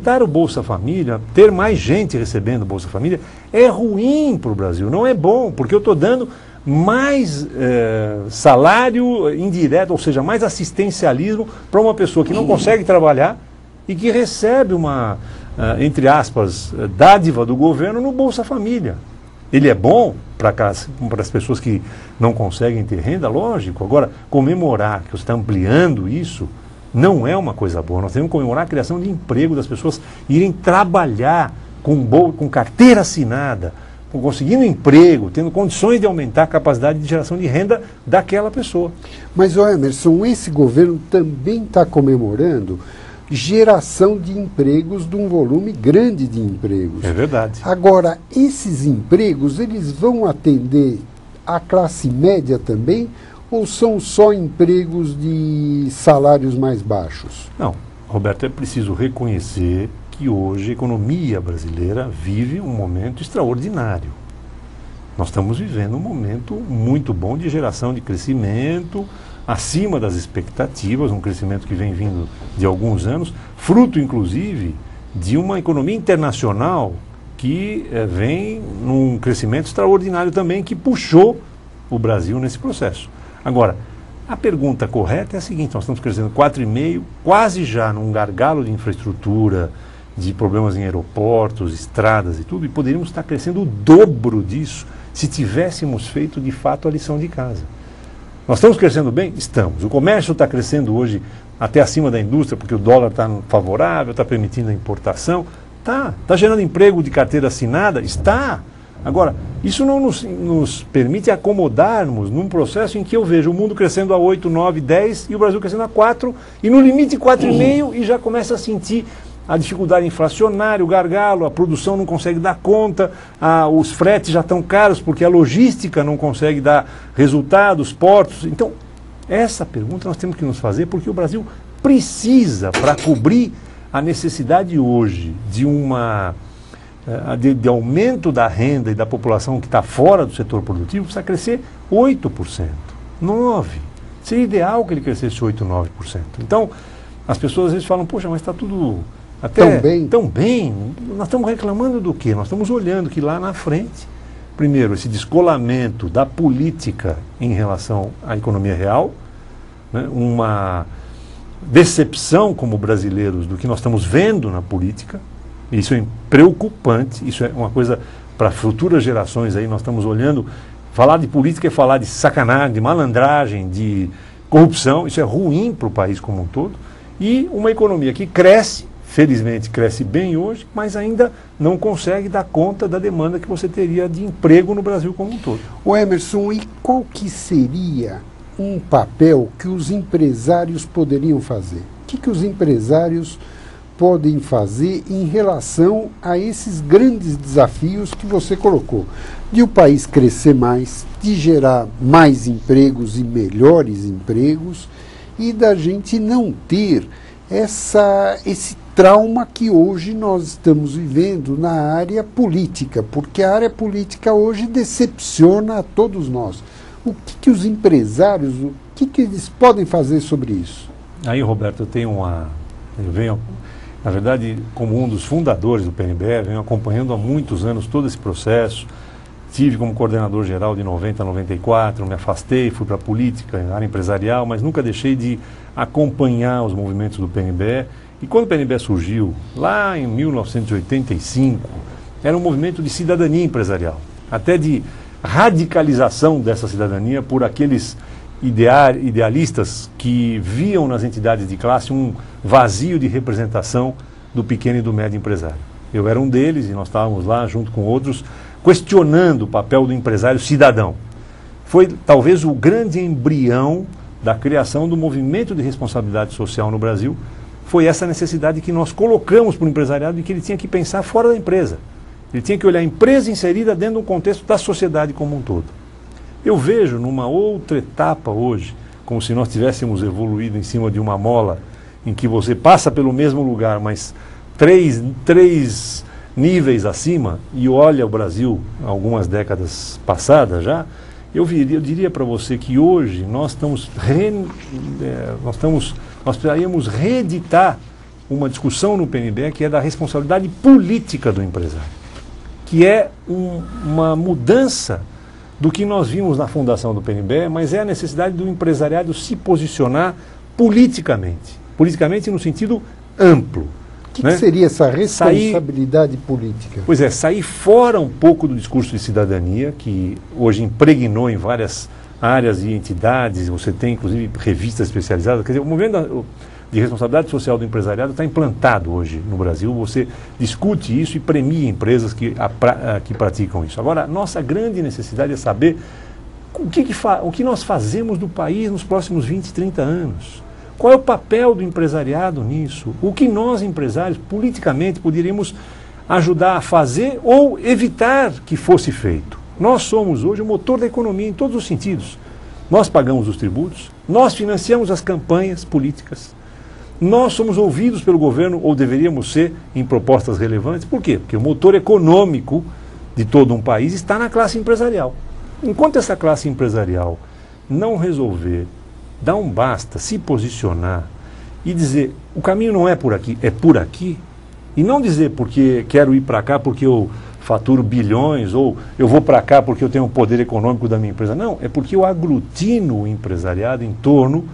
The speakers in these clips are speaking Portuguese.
aumentar o Bolsa Família, ter mais gente recebendo o Bolsa Família, é ruim para o Brasil, não é bom, porque eu estou dando mais salário indireto, ou seja, mais assistencialismo para uma pessoa que não consegue trabalhar e que recebe uma, entre aspas, dádiva do governo no Bolsa Família. Ele é bom para as pessoas que não conseguem ter renda, lógico. Agora, comemorar que você está ampliando isso não é uma coisa boa. Nós temos que comemorar a criação de emprego, das pessoas irem trabalhar com carteira assinada, conseguindo emprego, tendo condições de aumentar a capacidade de geração de renda daquela pessoa. Mas, Emerson, esse governo também está comemorando geração de empregos, de um volume grande de empregos. É verdade. Agora, esses empregos, eles vão atender a classe média também, ou são só empregos de salários mais baixos? Não, Roberto, é preciso reconhecer que hoje a economia brasileira vive um momento extraordinário. Nós estamos vivendo um momento muito bom de geração de crescimento, acima das expectativas, um crescimento que vem vindo de alguns anos, fruto, inclusive, de uma economia internacional que vem num crescimento extraordinário também, que puxou o Brasil nesse processo. Agora, a pergunta correta é a seguinte: nós estamos crescendo 4,5%, quase já num gargalo de infraestrutura, de problemas em aeroportos, estradas e tudo, e poderíamos estar crescendo o dobro disso se tivéssemos feito de fato a lição de casa. Nós estamos crescendo bem? Estamos. O comércio está crescendo hoje até acima da indústria, porque o dólar está favorável, está permitindo a importação. Está gerando emprego de carteira assinada? Está. Agora, isso não nos permite acomodarmos num processo em que eu vejo o mundo crescendo a 8, 9, 10 e o Brasil crescendo a 4, e no limite 4,5 e já começa a sentir a dificuldade inflacionária, o gargalo, a produção não consegue dar conta, os fretes já estão caros porque a logística não consegue dar resultados, portos. Então, essa pergunta nós temos que nos fazer, porque o Brasil precisa, para cobrir a necessidade hoje de de aumento da renda e da população que está fora do setor produtivo, precisa crescer 8%, 9%. Seria ideal que ele crescesse 8%, 9%. Então, as pessoas às vezes falam, poxa, mas está tudo até tão bem. Nós estamos reclamando do quê? Nós estamos olhando que lá na frente, primeiro, esse descolamento da política em relação à economia real, né, uma decepção como brasileiros do que nós estamos vendo na política. Isso é preocupante, isso é uma coisa para futuras gerações aí. Nós estamos olhando, falar de política é falar de sacanagem, de malandragem, de corrupção. Isso é ruim para o país como um todo. E uma economia que cresce, felizmente cresce bem hoje, mas ainda não consegue dar conta da demanda que você teria de emprego no Brasil como um todo. O Emerson, e qual que seria um papel que os empresários poderiam fazer? O que os empresários podem fazer em relação a esses grandes desafios que você colocou? De o país crescer mais, de gerar mais empregos e melhores empregos, e da gente não ter esse trauma que hoje nós estamos vivendo na área política, porque a área política hoje decepciona a todos nós. O que os empresários, o que eles podem fazer sobre isso? Aí, Roberto, eu venho, na verdade, como um dos fundadores do PNB, venho acompanhando há muitos anos todo esse processo. Tive como coordenador geral de 90 a 94, me afastei, fui para a política, área empresarial, mas nunca deixei de acompanhar os movimentos do PNB. E quando o PNB surgiu, lá em 1985, era um movimento de cidadania empresarial, até de radicalização dessa cidadania por aqueles idealistas que viam nas entidades de classe um vazio de representação do pequeno e do médio empresário. Eu era um deles e nós estávamos lá junto com outros questionando o papel do empresário cidadão. Foi talvez o grande embrião da criação do movimento de responsabilidade social no Brasil. Foi essa necessidade que nós colocamos para o empresariado, de que ele tinha que pensar fora da empresa. Ele tinha que olhar a empresa inserida dentro de um contexto da sociedade como um todo. Eu vejo numa outra etapa hoje, como se nós tivéssemos evoluído em cima de uma mola, em que você passa pelo mesmo lugar, mas três níveis acima, e olha o Brasil algumas décadas passadas já, eu diria para você que hoje nós precisaríamos reeditar uma discussão no PNB que é da responsabilidade política do empresário, que é uma mudança do que nós vimos na fundação do PNB, mas é a necessidade do empresariado se posicionar politicamente. Politicamente no sentido amplo. O que seria essa responsabilidade política? Pois é, sair fora um pouco do discurso de cidadania, que hoje impregnou em várias áreas e entidades, você tem inclusive revistas especializadas, quer dizer, o movimento de responsabilidade social do empresariado está implantado hoje no Brasil, você discute isso e premia empresas que praticam isso. Agora, a nossa grande necessidade é saber o que nós fazemos do país nos próximos 20, 30 anos. Qual é o papel do empresariado nisso? O que nós, empresários, politicamente, poderíamos ajudar a fazer ou evitar que fosse feito? Nós somos hoje o motor da economia em todos os sentidos. Nós pagamos os tributos, nós financiamos as campanhas políticas, nós somos ouvidos pelo governo, ou deveríamos ser, em propostas relevantes. Por quê? Porque o motor econômico de todo um país está na classe empresarial. Enquanto essa classe empresarial não resolver dar um basta, se posicionar e dizer, o caminho não é por aqui, é por aqui, e não dizer porque quero ir para cá porque eu faturo bilhões, ou eu vou para cá porque eu tenho o poder econômico da minha empresa. Não, é porque eu aglutino o empresariado em torno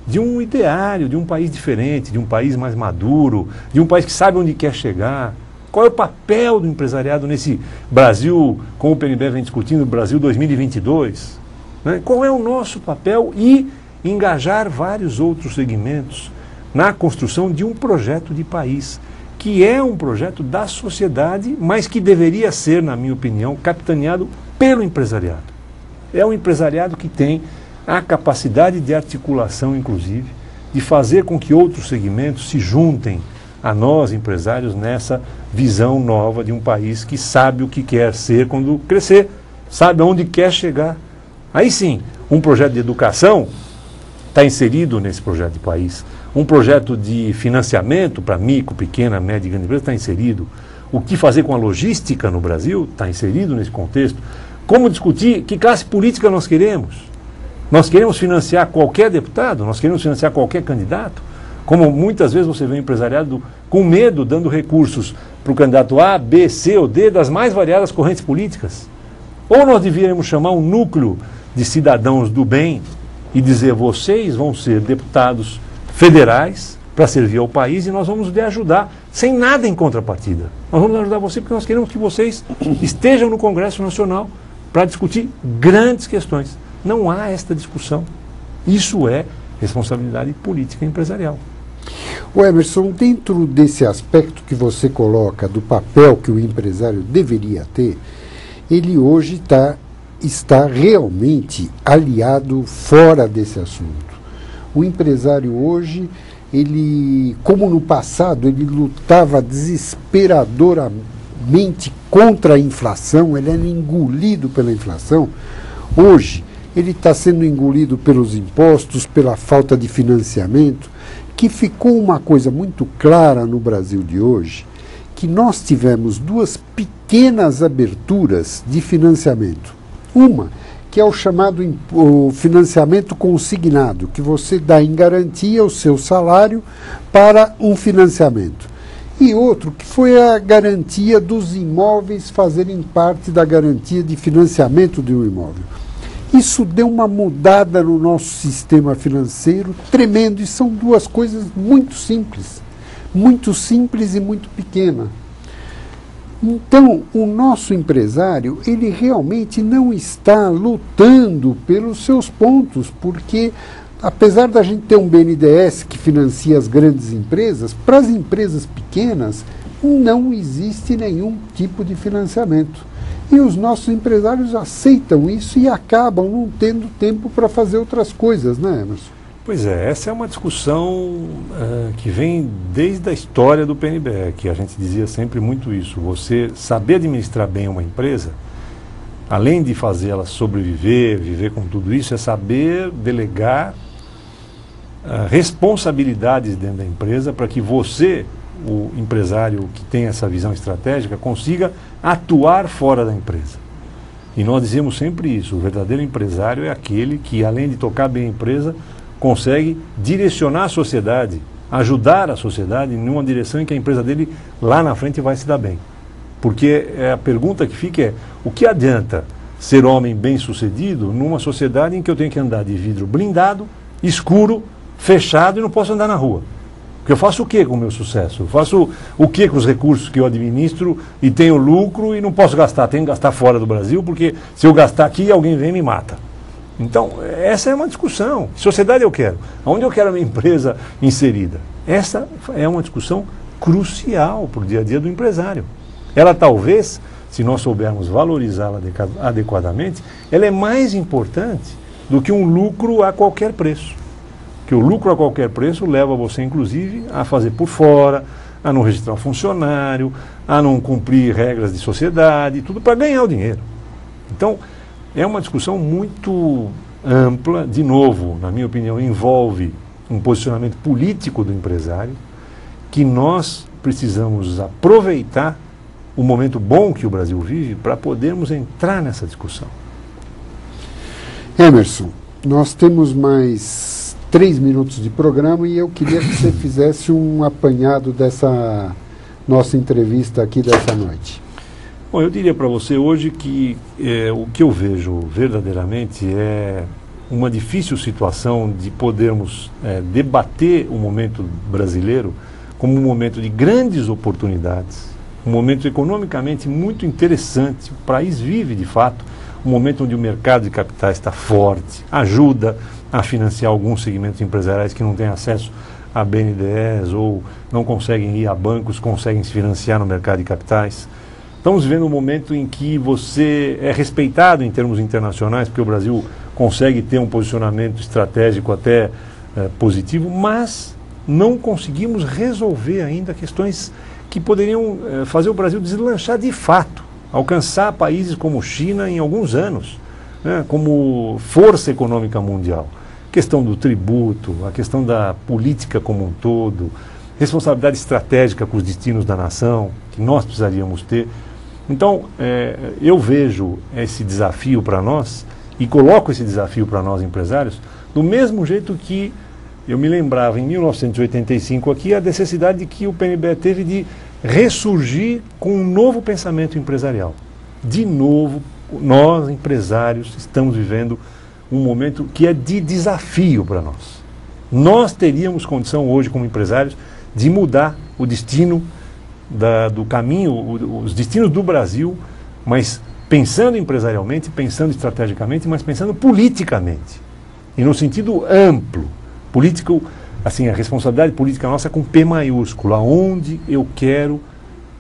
de um ideário, de um país diferente, de um país mais maduro, de um país que sabe onde quer chegar. Qual é o papel do empresariado nesse Brasil, como o PNB vem discutindo, Brasil 2022? Né? Qual é o nosso papel e engajar vários outros segmentos na construção de um projeto de país, que é um projeto da sociedade, mas que deveria ser, na minha opinião, capitaneado pelo empresariado. É o empresariado que tem a capacidade de articulação, inclusive, de fazer com que outros segmentos se juntem a nós, empresários, nessa visão nova de um país que sabe o que quer ser quando crescer, sabe aonde quer chegar. Aí sim, um projeto de educação está inserido nesse projeto de país. Um projeto de financiamento para micro, pequena, média e grande empresa está inserido. O que fazer com a logística no Brasil está inserido nesse contexto. Como discutir que classe política nós queremos? Nós queremos financiar qualquer deputado? Nós queremos financiar qualquer candidato? Como muitas vezes você vê o empresariado com medo, dando recursos para o candidato A, B, C ou D das mais variadas correntes políticas. Ou nós deveríamos chamar um núcleo de cidadãos do bem e dizer, vocês vão ser deputados federais para servir ao país e nós vamos lhe ajudar, sem nada em contrapartida. Nós vamos ajudar você porque nós queremos que vocês estejam no Congresso Nacional para discutir grandes questões. Não há esta discussão. Isso é responsabilidade política e empresarial. O Emerson, dentro desse aspecto que você coloca do papel que o empresário deveria ter, ele hoje está realmente aliado fora desse assunto. O empresário hoje, ele, como no passado, ele lutava desesperadoramente contra a inflação, ele era engolido pela inflação. Hoje, ele está sendo engolido pelos impostos, pela falta de financiamento, que ficou uma coisa muito clara no Brasil de hoje, que nós tivemos duas pequenas aberturas de financiamento. Uma, que é o chamado o financiamento consignado, que você dá em garantia o seu salário para um financiamento. E outro, que foi a garantia dos imóveis fazerem parte da garantia de financiamento de um imóvel. Isso deu uma mudada no nosso sistema financeiro tremendo, e são duas coisas muito simples e muito pequenas. Então, o nosso empresário, ele realmente não está lutando pelos seus pontos, porque, apesar da gente ter um BNDES que financia as grandes empresas, para as empresas pequenas não existe nenhum tipo de financiamento. E os nossos empresários aceitam isso e acabam não tendo tempo para fazer outras coisas, né, Emerson? Pois é, essa é uma discussão que vem desde a história do PNB, que a gente dizia sempre muito isso. Você saber administrar bem uma empresa, além de fazer ela sobreviver, viver com tudo isso, é saber delegar responsabilidades dentro da empresa para que você, o empresário que tem essa visão estratégica, consiga atuar fora da empresa. E nós dizemos sempre isso, o verdadeiro empresário é aquele que, além de tocar bem a empresa, consegue direcionar a sociedade ajudar a sociedade em uma direção em que a empresa dele lá na frente vai se dar bem. Porque a pergunta que fica é, o que adianta ser homem bem-sucedido numa sociedade em que eu tenho que andar de vidro blindado, escuro, fechado e não posso andar na rua? Porque eu faço o que com o meu sucesso? Eu faço o que com os recursos que eu administro e tenho lucro e não posso gastar? Tenho que gastar fora do Brasil, porque se eu gastar aqui, alguém vem e me mata. Então, essa é uma discussão. Que sociedade eu quero? Onde eu quero a minha empresa inserida? Essa é uma discussão crucial para o dia a dia do empresário. Ela talvez, se nós soubermos valorizá-la adequadamente, ela é mais importante do que um lucro a qualquer preço. Que o lucro a qualquer preço leva você, inclusive, a fazer por fora, a não registrar um funcionário, a não cumprir regras de sociedade, tudo para ganhar o dinheiro. Então, é uma discussão muito ampla, de novo, na minha opinião, envolve um posicionamento político do empresário, que nós precisamos aproveitar o momento bom que o Brasil vive para podermos entrar nessa discussão. Emerson, nós temos mais 3 minutos de programa e eu queria que você fizesse um apanhado dessa nossa entrevista aqui dessa noite. Bom, eu diria para você hoje que o que eu vejo verdadeiramente é uma difícil situação de podermos debater o momento brasileiro como um momento de grandes oportunidades, um momento economicamente muito interessante. O país vive, de fato, um momento onde o mercado de capitais está forte, ajuda a financiar alguns segmentos empresariais que não têm acesso a BNDES ou não conseguem ir a bancos, conseguem se financiar no mercado de capitais. Estamos vivendo um momento em que você é respeitado em termos internacionais, porque o Brasil consegue ter um posicionamento estratégico até positivo, mas não conseguimos resolver ainda questões que poderiam fazer o Brasil deslanchar de fato, alcançar países como China em alguns anos, né, como força econômica mundial. A questão do tributo, a questão da política como um todo, responsabilidade estratégica com os destinos da nação, que nós precisaríamos ter. Então, eu vejo esse desafio para nós e coloco esse desafio para nós empresários do mesmo jeito que eu me lembrava em 1985 aqui a necessidade que o PNBE teve de ressurgir com um novo pensamento empresarial. De novo, nós empresários estamos vivendo um momento que é de desafio para nós. Nós teríamos condição hoje como empresários de mudar o destino do caminho, os destinos do Brasil, mas pensando empresarialmente, pensando estrategicamente, mas pensando politicamente. E no sentido amplo, político, assim, a responsabilidade política nossa com P maiúsculo, aonde eu quero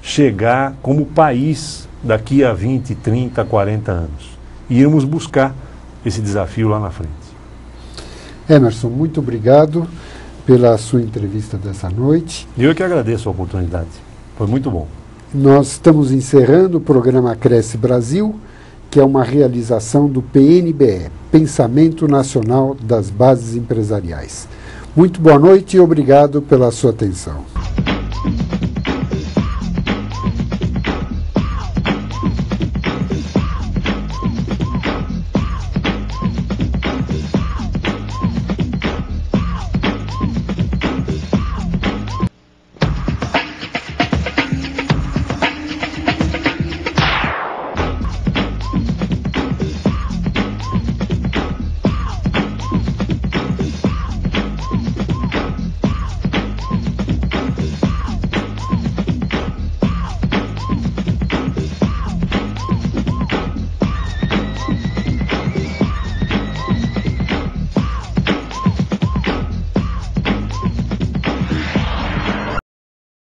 chegar como país daqui a 20, 30, 40 anos. E irmos buscar esse desafio lá na frente. Emerson, muito obrigado pela sua entrevista dessa noite. Eu que agradeço a oportunidade. Foi muito bom. Nós estamos encerrando o programa Cresce Brasil, que é uma realização do PNBE, Pensamento Nacional das Bases Empresariais. Muito boa noite e obrigado pela sua atenção.